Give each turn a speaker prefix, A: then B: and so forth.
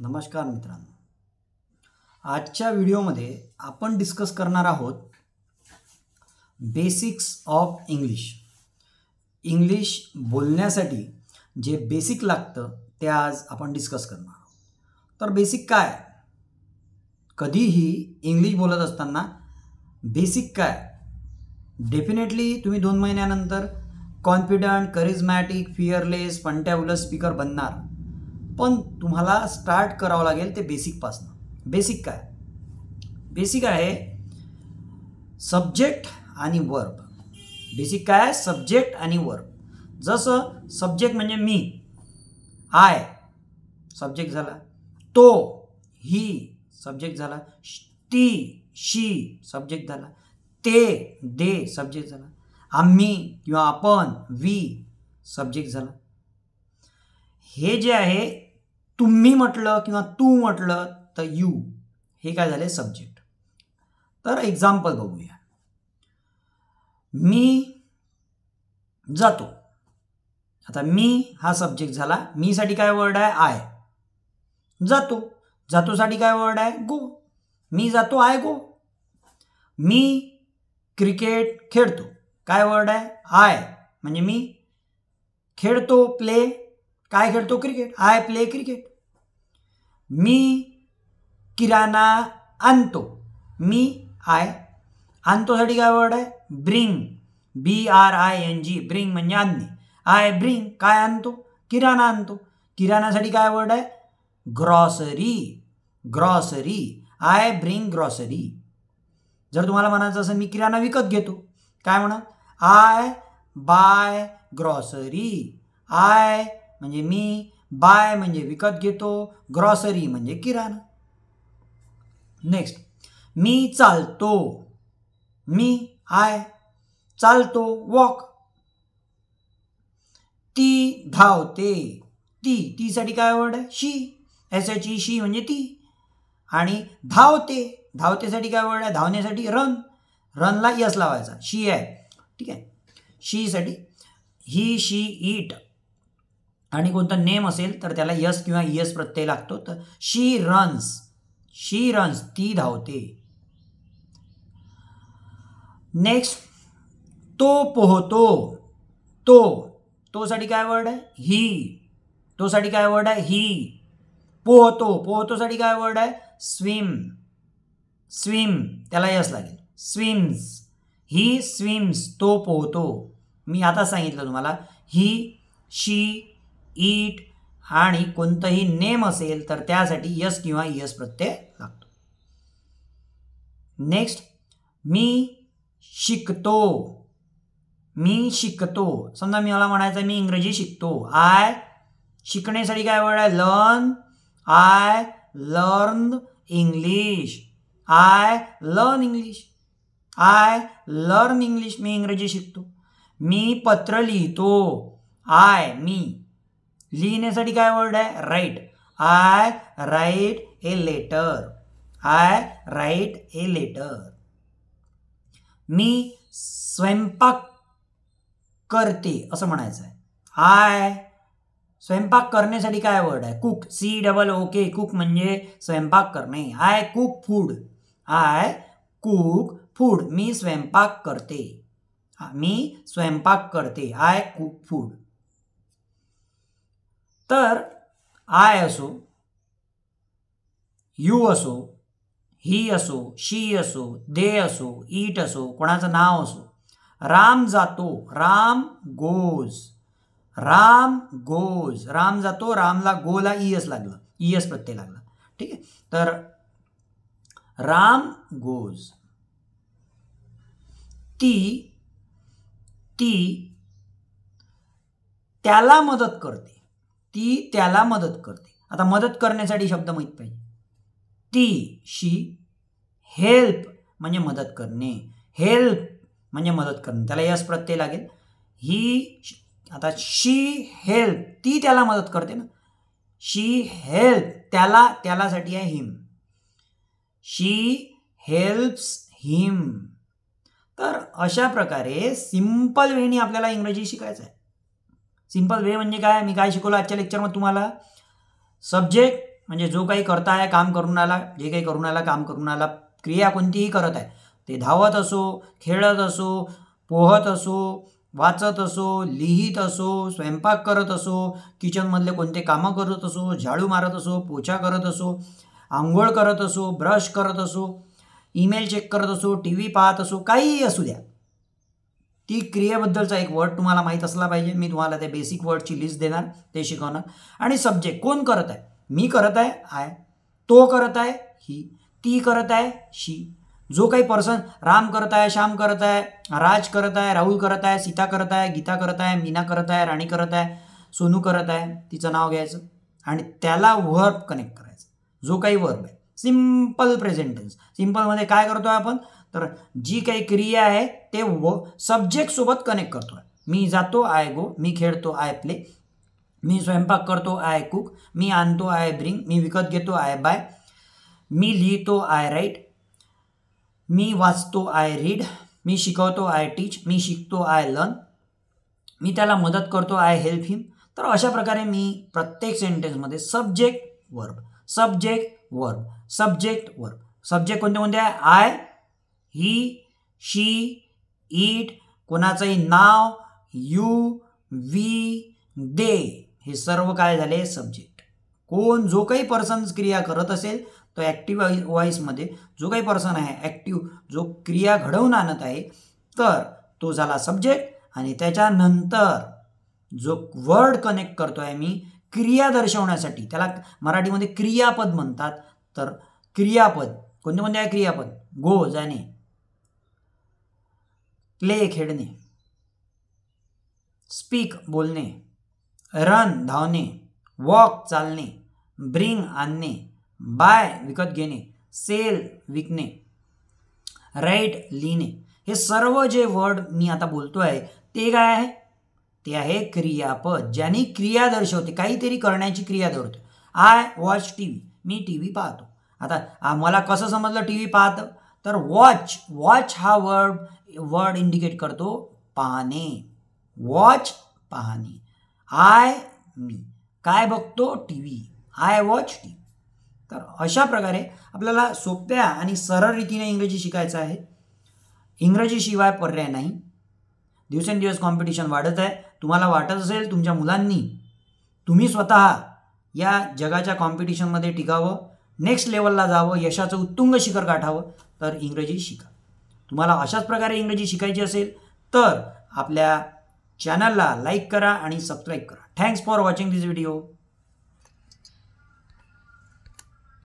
A: नमस्कार मित्रांनो, आजच्या व्हिडिओमध्ये आपण डिस्कस करणार आहोत बेसिक्स ऑफ इंग्लिश. इंग्लिश बोलण्यासाठी जे बेसिक लागतं ते आज आपण डिस्कस करणार आहोत. तर बेसिक काय? कधीही इंग्लिश बोलत असताना बेसिक काय? डेफिनेटली तुम्ही 2 महिन्यानंतर कॉन्फिडंट, करिझमॅटिक, फिअरलेस, फंटॅब्युलस स्पीकर बनणार, पण तुम्हाला स्टार्ट करावं लागेल ते बेसिकपासून. बेसिक काय? बेसिक आहे सब्जेक्ट आणि वर्ब. बेसिक काय? सब्जेक्ट आणि वर्ब. जसं सब्जेक्ट म्हणजे मी, आय सब्जेक्ट झाला, तो ही सब्जेक्ट झाला, ती शी सब्जेक्ट झाला, ते दे सब्जेक्ट झाला, आम्ही किंवा आपण वी सब्जेक्ट झाला. हे जे आहे तुम्ही म्हटलं किंवा तू म्हटलं तर यू, हे काय झाले? सब्जेक्ट. तर एक्झाम्पल बघूया. मी जातो. आता मी हा सब्जेक्ट झाला. मी साठी काय वर्ड आहे? आय. जातो. जातोसाठी काय वर्ड आहे? गो. मी जातो, आय गो. मी क्रिकेट खेळतो. काय वर्ड आहे? आय. म्हणजे मी खेळतो, प्ले. काय खेळतो? क्रिकेट. I play cricket. मी किराणा आणतो. मी आय. आणतोसाठी काय वर्ड आहे? ब्रिंग. BRING. ब्रिंग म्हणजे आणणे. I bring. काय आणतो? किराणा आणतो. किराणासाठी काय वर्ड आहे? Grocery. Grocery. I bring grocery. जर तुम्हाला म्हणायचं असेल मी किराणा विकत घेतो, काय म्हणा? I bye grocery. आय म्हणजे मी, बाय म्हणजे विकत घेतो, ग्रॉसरी म्हणजे किराणा. नेक्स्ट, मी चालतो. मी आय. चालतो वॉक. ती धावते. ती साठी काय वर्ड आहे? शी. SHE शी म्हणजे ती. आणि धावते. धावतेसाठी काय वर्ड आहे? धावण्यासाठी रन. रनला यस लावायचा. शी आहे. ठीक आहे. शी साठी ही, शी, इट आणि कोणतं नेम असेल तर त्याला यस किंवा यस प्रत्यय लागतो. तर शी रन्स. शी रन्स. ती धावते. नेक्स्ट, तो पोहतो. तो साठी काय वर्ड आहे? ही. तो साठी काय वर्ड आहे? ही. पोहतो. पोहतो साठी काय वर्ड आहे? स्विम. स्विम त्याला यस लागेल. स्विम्स. ही स्विम्स. तो पोहतो. मी आता सांगितलं तुम्हाला, ही, शी, इट आणि कोणतंही नेम असेल तर त्यासाठी यस किंवा यस प्रत्यय लागतो. नेक्स्ट, मी शिकतो. मी शिकतो. समजा मला म्हणायचं मी इंग्रजी शिकतो. आय. शिकण्यासाठी काय वर्ड आहे? Learn. I learn English. I learn English. I learn English. मी इंग्रजी शिकतो. मी पत्र लिहितो. आय मी. लिहिण्यासाठी काय वर्ड आहे? Write. I write a letter. I write a letter. मी स्वयंपाक करते असं म्हणायचं आहे. आय. स्वयंपाक करण्यासाठी काय वर्ड आहे? कुक. COOK. कुक म्हणजे स्वयंपाक करणे. I cook food. I cook food. मी स्वयंपाक करते. मी स्वयंपाक करते. I cook food. तर आय असो, यू असो, ही असो, शी असो, दे असो, इट असो, कोणाचं नाव असो. राम जातो. राम गोज. राम गोज. राम जातो. रामला गोला ES लागलं. ES प्रत्यय लागला. ठीक आहे. तर राम गोज. ती त्याला मदत करते. ती त्याला मदत करते. आता मदत करण्यासाठी शब्द माहित पाहिजे. ती, शी. हेल्प म्हणजे मदत करणे. हेल्प म्हणजे मदत करणे. त्याला यस प्रत्यय लागेल. ही. आता शी हेल्प. ती त्याला मदत करते ना. शी हेल्प. त्यालासाठी आहे हिम. शी हेल्प्स हिम. तर अशा प्रकारे सिंपल वेनी आपल्याला इंग्रजी शिकायचं आहे. सिंपल वे म्हणजे काय? मी काय शिकवलं आजच्या लेक्चरमध्ये तुम्हाला? सब्जेक्ट, म्हणजे जो काही करताय काम करून आला, जे काही करून आला काम करून आला, क्रिया कोणतीही करत आहे, ते धावत असो, खेळत असो, पोहत असो, वाचत असो, लिहित असो, स्वयंपाक करत असो, किचनमधले कोणते कामं करत असो, झाडू मारत असो, पोछा करत असो, आंघोळ करत असो, ब्रश करत असो, ईमेल चेक करत असो, टी व्ही पाहत असो, काहीही असू द्या, ती क्रियेबद्दलचा एक वर्ड तुम्हाला माहीत असला पाहिजे. मी तुम्हाला ते बेसिक वर्डची लिस्ट देणार, ते शिकवणार. आणि सब्जेक्ट कोण करत आहे, मी करत आहे आय, तो करत आहे ही, ती करत आहे शी. जो काही पर्सन राम करत आहे, श्याम करत आहे, राज करत आहे, राहुल करत आहे, सीता करत आहे, गीता करत आहे, मीना करत आहे, राणी करत आहे, सोनू करत आहे, तिचं नाव घ्यायचं आणि त्याला वर्ब कनेक्ट करायचं. जो काही वर्ब आहे, सिम्पल प्रेझेंट टेन्स. सिम्पलमध्ये काय करतोय आपण, तर जी काही क्रिया आहे ते सब्जेक्ट सोबत कनेक्ट करतोय. मी जातो आय गो, मी खेळतो आय प्ले, मी स्वयंपाक करतो आय कुक, मी आणतो आय ब्रिंग, मी विकत घेतो आय बाय, मी लिहितो आय राईट, मी वाचतो आय रीड, मी शिकवतो आय टीच, मी शिकतो आय लर्न, मी त्याला मदत करतो आय हेल्प हिम. तर अशा प्रकारे मी प्रत्येक सेंटेन्समध्ये subject verb, subject verb, subject verb. Subject कोणते कोणते आहे, आय, ही, शी, इट, कोणाचंही नाव, यू, वी, दे, हे सर्व काय झाले सब्जेक्ट. कोण जो काही पर्सन क्रिया करत असेल तो ॲक्टिव्ह व्हॉइसमध्ये जो काही पर्सन आहे ॲक्टिव्ह, जो क्रिया घडवून आणत आहे, तर तो झाला सब्जेक्ट. आणि त्याच्यानंतर जो वर्ड कनेक्ट करतो आहे मी क्रिया दर्शवण्यासाठी, त्याला मराठीमध्ये क्रियापद म्हणतात. तर क्रियापद कोणते कोणते आहे क्रियापद, गो जाणे, प्ले खेळणे, स्पीक बोलणे, रन धावणे, वॉक चालणे, ब्रिंग आणणे, बाय विकत घेणे, सेल विकणे, राईट लिहिणे. हे सर्व जे वर्ड मी आता बोलतो आहे ते काय आहे, ते आहे क्रियापद, ज्याने क्रिया दर्शवते, काहीतरी करण्याची क्रिया दर्शवते. I watch T V, me T V पाहतो. आता मला कसं समजलं टी व्ही पाहतं, तर वॉच, वॉच हा वर्ड इंडिकेट करतो पाहणे, वॉच पाहणे. आय मी काय बघतो, T V, I watch T V. तर अशा प्रकारे आपल्याला सोप्या आणि सरळ रीतीने इंग्रजी शिकायचं आहे. इंग्रजीशिवाय पर्याय नाही. दिवसेंदिवस कॉम्पिटिशन वाढत आहे. तुम्हाला वाटत असेल तुमच्या मुलांनी, तुम्ही स्वतः या जगाच्या कॉम्पिटिशनमध्ये टिकावं, नेक्स्ट लेवलला जावं, यशाचं उत्तुंग शिखर गाठावं, तर इंग्रजी शिका. तुम्हाला अशाच प्रकारे इंग्रजी शिकायची असेल तर आपल्या चॅनलला लाईक करा आणि सबस्क्राईब करा. Thanks for watching this video.